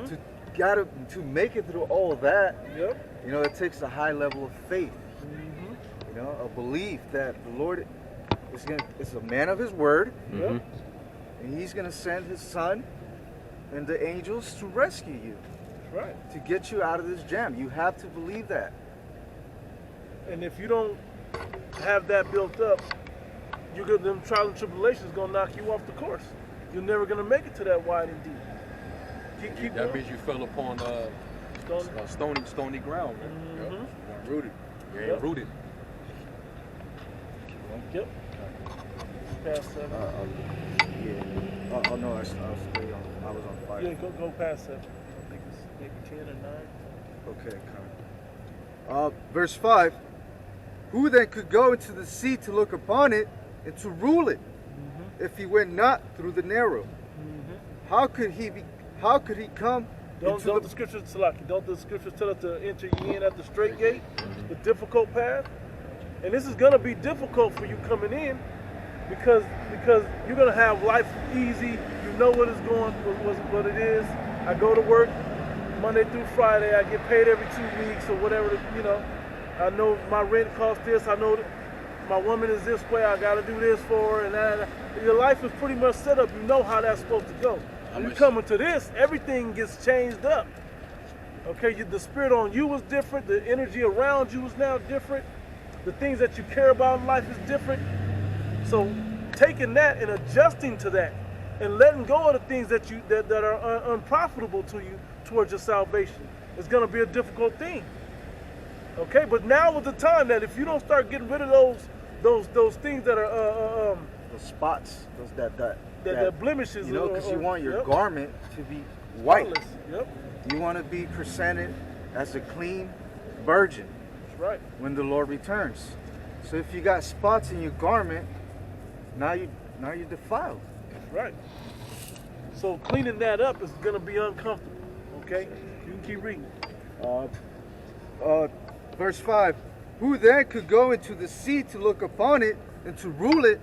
to make it through all that. Yep. You know, it takes a high level of faith. You know, a belief that the Lord is a man of His word, and He's gonna send His Son and the angels to rescue you. That's right. To get you out of this jam. You have to believe that. And if you don't have that built up, you get them trials and tribulations gonna knock you off the course. You're never gonna make it to that wide and deep. Keep that going. means you fell upon stony ground, man. You weren't rooted. You ain't rooted. Yep. Past 7. Yeah. Oh no, I was on 5. Yeah, go past 7. I think it's maybe 10 or 9. Okay, come. Verse 5. Who then could go into the sea to look upon it and to rule it, if he went not through the narrow? How could he come? Don't the scriptures tell us to enter ye in at the straight gate, the difficult path? And this is gonna be difficult for you coming in, because you're gonna have life easy. You know what it is. I go to work Monday through Friday. I get paid every 2 weeks or whatever. You know, I know my rent costs this. I know that my woman is this way. I got to do this for her, and that. Your life is pretty much set up. You know how that's supposed to go. When you come into this, everything gets changed up. Okay, the spirit on you was different. The energy around you is now different. The things that you care about in life is different. So taking that and adjusting to that and letting go of the things that are unprofitable to you towards your salvation is going to be a difficult thing. Okay, but now is the time that if you don't start getting rid of those things that are the spots, that blemishes, you know, because you want your garment to be white. Spotless. Yep. You want to be presented as a clean virgin. That's right. When the Lord returns. So if you got spots in your garment, now you're defiled. That's right. So cleaning that up is going to be uncomfortable. Okay, you can keep reading. Verse 5. Who then could go into the sea to look upon it and to rule it,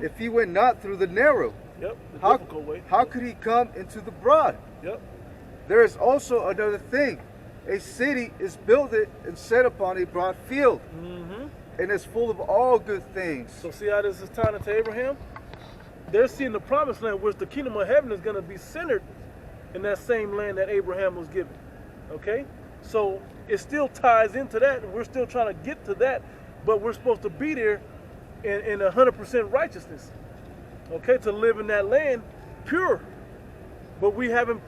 if he went not through the narrow? Yep. The difficult way. How could he come into the broad? Yep. There is also another thing. A city is builded and set upon a broad field, and is full of all good things. So see how this is tying into Abraham? They're seeing the promised land, which the kingdom of heaven is going to be centered in that same land that Abraham was given. Okay? So it still ties into that, and we're still trying to get to that, but we're supposed to be there in 100% righteousness. Okay? To live in that land pure. But we haven't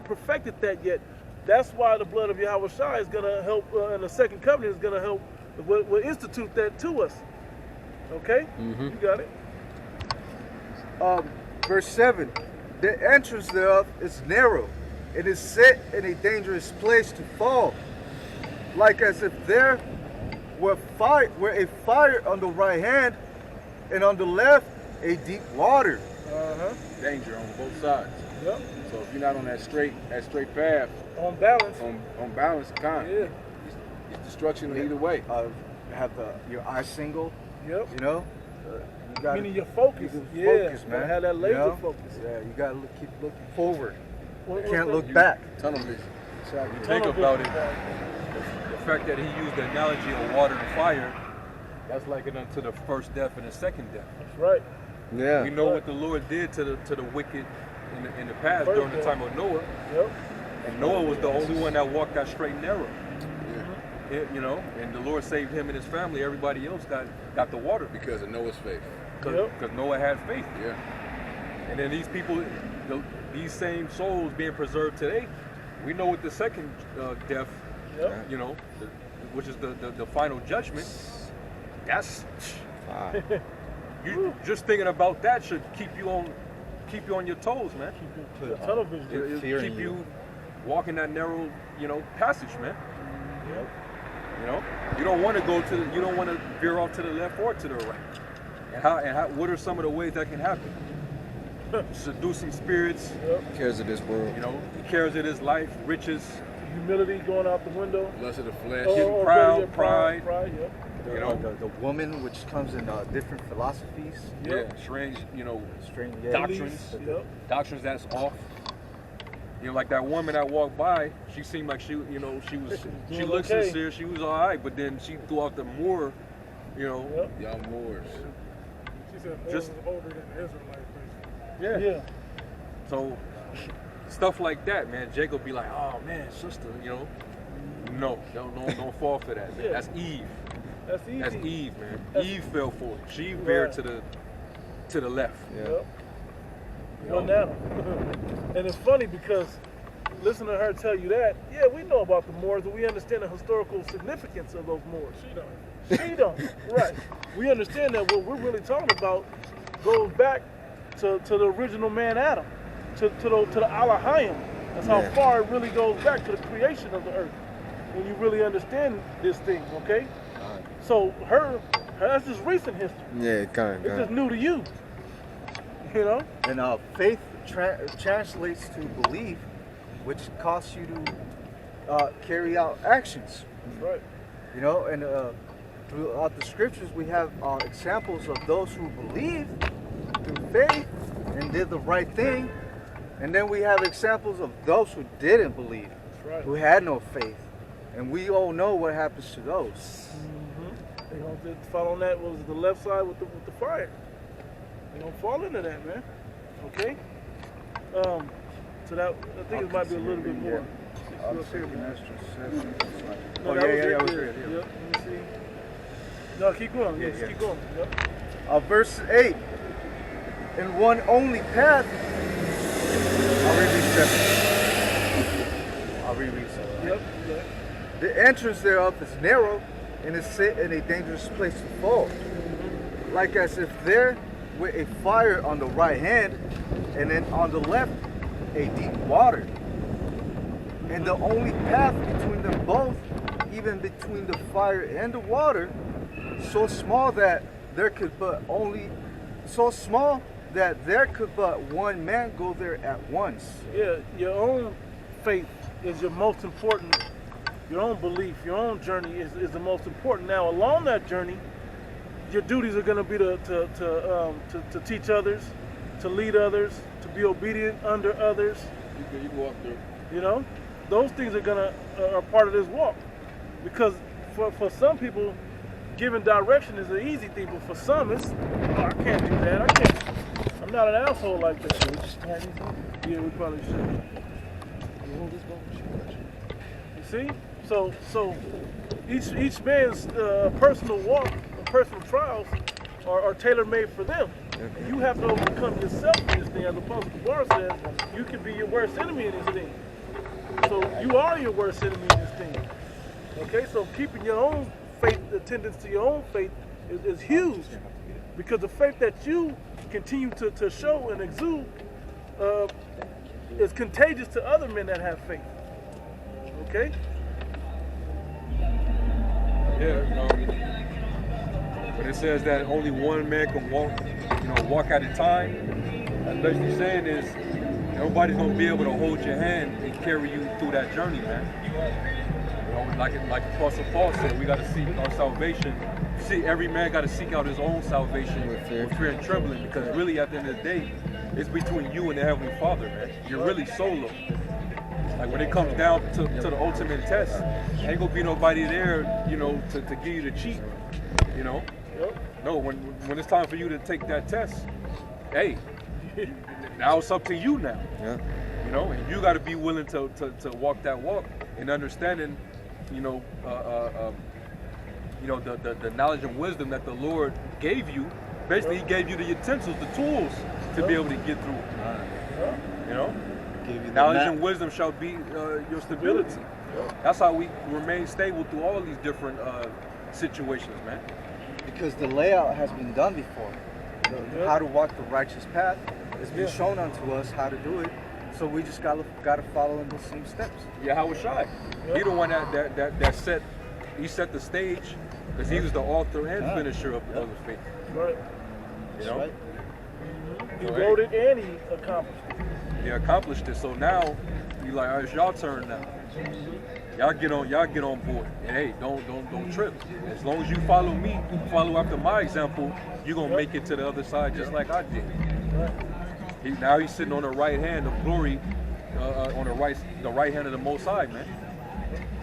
perfected that yet. That's why the blood of Yahweh Shai is going to help, and the second covenant is going to help. We'll institute that to us. Okay? You got it. Verse 7. The entrance thereof is narrow, and is set in a dangerous place to fall, like as if there were a fire on the right hand, and on the left a deep water. Danger on both sides. Yep. So if you're not on that straight path, On balance. on balance, Yeah. it's destruction either way. Have your eye single. Yep. You know. You gotta, Meaning your focus. Focus, man. Have that laser you know? focus. Yeah, you gotta keep looking forward. What's You can't that? look back. Tunnel vision. Exactly. You think about it, the fact that he used the analogy of water and fire, that's likened unto the first death and the second death. That's right. Yeah. We know what the Lord did to the wicked in the past during the time of Noah. Yep. And Noah was the only one that walked that straight and narrow. You know, and the Lord saved him and his family. Everybody else got the water Because of Noah's faith. because Noah had faith. Yeah. And then these people, these same souls being preserved today, we know what the second death, Yep. you know, which is the final judgment. That's you just thinking about that should keep you on your toes, man. Keep your tunnel vision. It'll keep you walking that narrow, passage, man. Yep. You know, you don't want to you don't want to veer off to the left or to the right. And how what are some of the ways that can happen? Seducing spirits, Cares of this world. the cares of this life, riches, Humility going out the window. Lust of the flesh. Getting proud, pride. Yep. The woman, which comes in different philosophies. Yeah, strange, Strange doctrines, Yep. doctrines that's off. You know, like that woman that walked by, she seemed like she, you know, she looked okay. sincere, she was all right, but then she threw out the Moor, you know. Yep. Young Moors. She said Moses Just- was older than the Israelites. Yeah. Yeah. So stuff like that, man. Jacob be like, oh man, sister, you know. No, don't fall for that, man. Yeah. That's Eve. That's easy. That's Eve, man. That's- Eve fell for it. She veered Right. to the left. Yep. You Well, know? now, and it's funny because listen to her tell you that. Yeah, we know about the Moors, and we understand the historical significance of those Moors. She don't. Right. We understand that what we're really talking about goes back to the original man Adam, to the Elohim. That's how far it really goes back to the creation of the earth. When you really understand this thing, okay? So her that's just recent history. Yeah, kind It's just new to you. You know? And faith translates to belief, which costs you to carry out actions. That's right. You know, and throughout the scriptures, we have examples of those who believed through faith and did the right thing. And then we have examples of those who didn't believe, That's right. who had no faith. And we all know what happens to those. They gonna just fall on that. What was it, the left side with the fire? They gonna fall into that, man. Okay. So that I think it might be a little bit more. I'm Up here, thinking man. that's just seven. No, Oh, that yeah, was yeah, it. yeah, was Yeah. it, yeah. Yep. Let me see. No, keep going. Yeah, Just yeah. keep going. Yep. Verse 8. In one only path. I'll reread 7. Yep. Yep. The entrance thereof is narrow and is set in a dangerous place to fall. Like as if there were a fire on the right hand, and then on the left a deep water. And the only path between them both, even between the fire and the water, so small that there could but one man go there at once. Yeah. Your own faith is your most important. Your own belief, your own journey is the most important. Now, along that journey, your duties are going to be to teach others, to lead others, to be obedient under others. You go up there. You know, those things are part of this walk. Because for some people, giving direction is an easy thing, but for some, it's I can't do that. I'm not an asshole like that. We just had these on? Yeah, we probably should. You hold this ball? You see? So each man's personal walk and personal trials are tailor-made for them. And you have to overcome yourself in this thing. As Apostle Bar says, you can be your worst enemy in this thing. So you are your worst enemy in this thing. Okay, so keeping your own faith, attendance to your own faith is huge. Because the faith that you continue to show and exude is contagious to other men that have faith. Okay? Yeah, you know, when it says that only one man can walk at a time, that's basically saying is nobody's gonna be able to hold your hand and carry you through that journey, man. You know, like Apostle Paul said, we gotta seek our salvation. See, every man gotta seek out his own salvation with fear and trembling, because really at the end of the day, it's between you and the Heavenly Father, man. You're really solo. Like when it comes down to the ultimate test, ain't gonna be nobody there, you know, to give you the cheat, you know. Yep. No, when it's time for you to take that test, hey, now it's up to you now. Yeah. You know, and you got to be willing to walk that walk and understanding, the knowledge and wisdom that the Lord gave you. Basically, He gave you the utensils, the tools to be able to get through. You know. Knowledge and wisdom shall be your stability. That's how we remain stable through all these different situations, man. Because the layout has been done before. How to walk the righteous path. It's been shown unto us how to do it. So we just gotta follow in the same steps. Yeah, how was Shai? He the one that set the stage, because he was the author and finisher of the faith. Right. You know? Right. He wrote it and he accomplished it. He accomplished it. So now, you like, all right, it's y'all turn now. Y'all get on board. And hey, don't trip. As long as you follow me, follow after my example, you're gonna make it to the other side just like I did. Right. Now he's sitting on the right hand of glory, on the right hand of the Most High, man.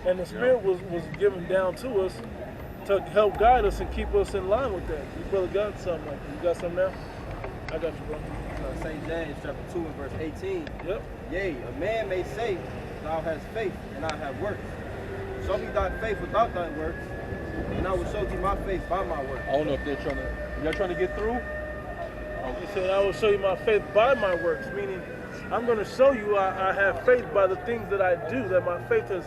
And the Spirit was given down to us to help guide us and keep us in line with that. Your brother got something like that. You got something now? I got you, bro. St. James chapter 2 and verse 18. Yep. Yea, a man may say, thou hast faith, and I have works. Show me thy faith without thy works, and I will show thee my faith by my works. I don't know if y'all trying to get through? He said, I will show you my faith by my works, meaning I'm going to show you I have faith by the things that I do, that my faith has,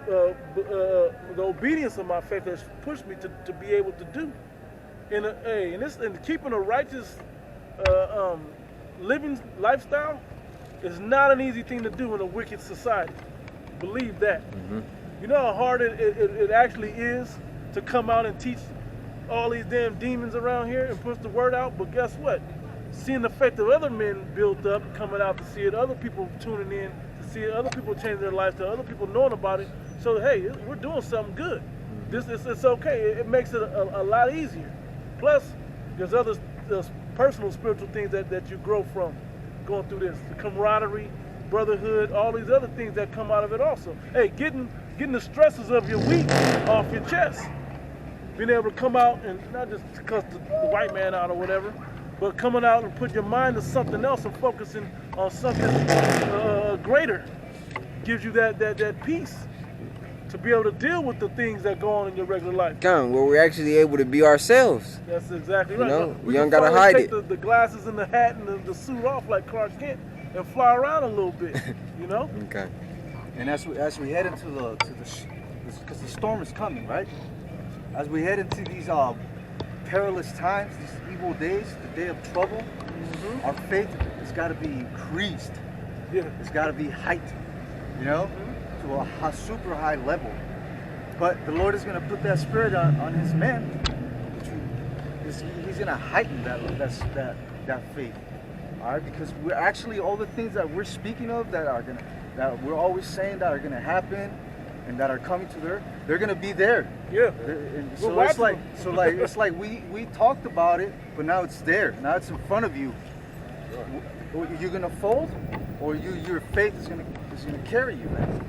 the obedience of my faith has pushed me to be able to do. And keeping a righteous living lifestyle is not an easy thing to do in a wicked society. Believe that. Mm-hmm. You know how hard it actually is to come out and teach all these damn demons around here and push the word out, but guess what? Seeing the faith of other men built up, coming out to see it, other people tuning in to see it, other people change their lifestyle, other people knowing about it. So hey, we're doing something good. It's okay. It makes it a lot easier. Plus, there's other personal spiritual things that you grow from going through this. The camaraderie, brotherhood, all these other things that come out of it also. Hey, getting the stresses of your week off your chest. Being able to come out and not just cuss the white man out or whatever, but coming out and put your mind to something else and focusing on something greater gives you that peace to be able to deal with the things that go on in your regular life. Where we're actually able to be ourselves. That's exactly right. You know, We you don't can gotta finally hide take it. the glasses and the hat and the suit off like Clark Kent and fly around a little bit, you know? Okay. And as we head into because the storm is coming, right? As we head into these perilous times, these evil days, the day of trouble, our faith has got to be increased. Yeah. It's got to be heightened, you know, to a super high level. But the Lord is going to put that spirit on His men. He's going to heighten that faith. All right, because we're actually all the things that we're speaking of that we're always saying that are going to happen and that are coming to they're going to be there. Yeah. And so it's like we talked about it, but now it's there. Now it's in front of you. You're going to fold, or your faith is going to carry you, man.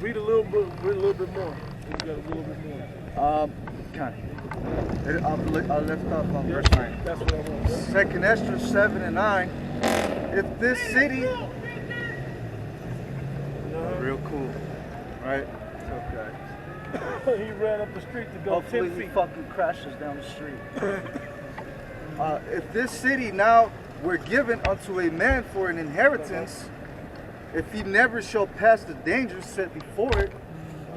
Read a little bit more. You got a little bit more. I'll lift up on verse 9. That's what I want. 2nd Esther 7 and 9. If this city, real cool, right? It's okay. He ran up the street to go Hopefully 10 he feet. fucking crashes down the street. If this city now were given unto a man for an inheritance, if he never shall pass the dangers set before it,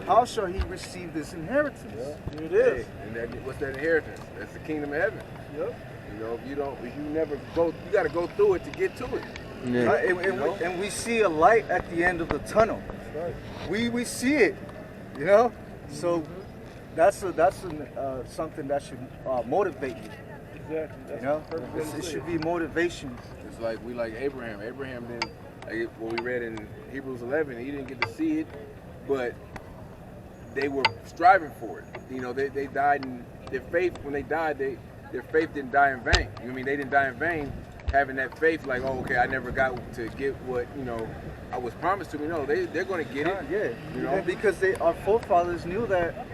how shall he receive this inheritance? Here it is. And what's that inheritance? That's the kingdom of heaven. Yep. You know, if you never go, you got to go through it to get to it. Yeah. And we see a light at the end of the tunnel. Right. We see it, you know. So that's something that should motivate you. Exactly. That's You know, the perfect way to it say should be motivation. It's like we like Abraham. Abraham didn't, like what we read in Hebrews 11, he didn't get to see it, but they were striving for it. You know, they died in their faith. When they died, their faith didn't die in vain. You know what I mean? They didn't die in vain having that faith like, oh, okay, I never got to get what, you know, I was promised to me. No, they're going to get it. Yeah, You know? because our forefathers knew that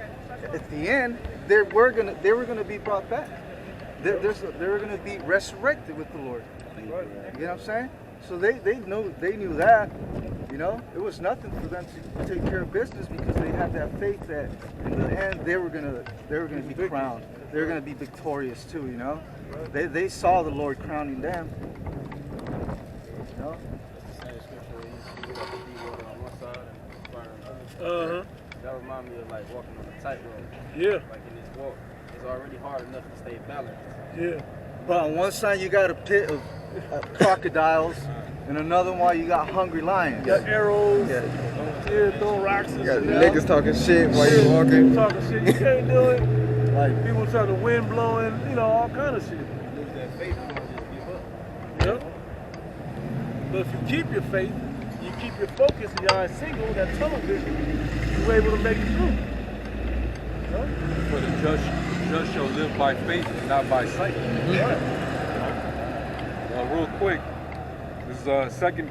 at the end they were gonna be brought back. They were gonna be resurrected with the Lord. Right. You know what I'm saying? So they knew that. You know, it was nothing for them to take care of business because they had that faith that in the end they were gonna be crowned. They were gonna be victorious too. You know, they saw the Lord crowning them. You know? Same scripture where you got the deep water on one side and fire on the other. Uh-huh. That reminds me of like walking on a tightrope. Yeah. Like in this walk, it's already hard enough to stay balanced. Yeah. But on one side you got a pit of crocodiles, and another one you got hungry lions. You got arrows. Yeah. Throwing rocks and You got shit. niggas talking shit while you walking. Talking shit. You can't do it. Like, People try to wind blowing, you know, all kind of shit. Lose that faith, you're gonna just give up. Yep. But if you keep your faith, you keep your focus and your eyes single, that tunnel vision, you're able to make it through. Huh? For the just shall live by faith and not by sight. Right. Real quick, This is 2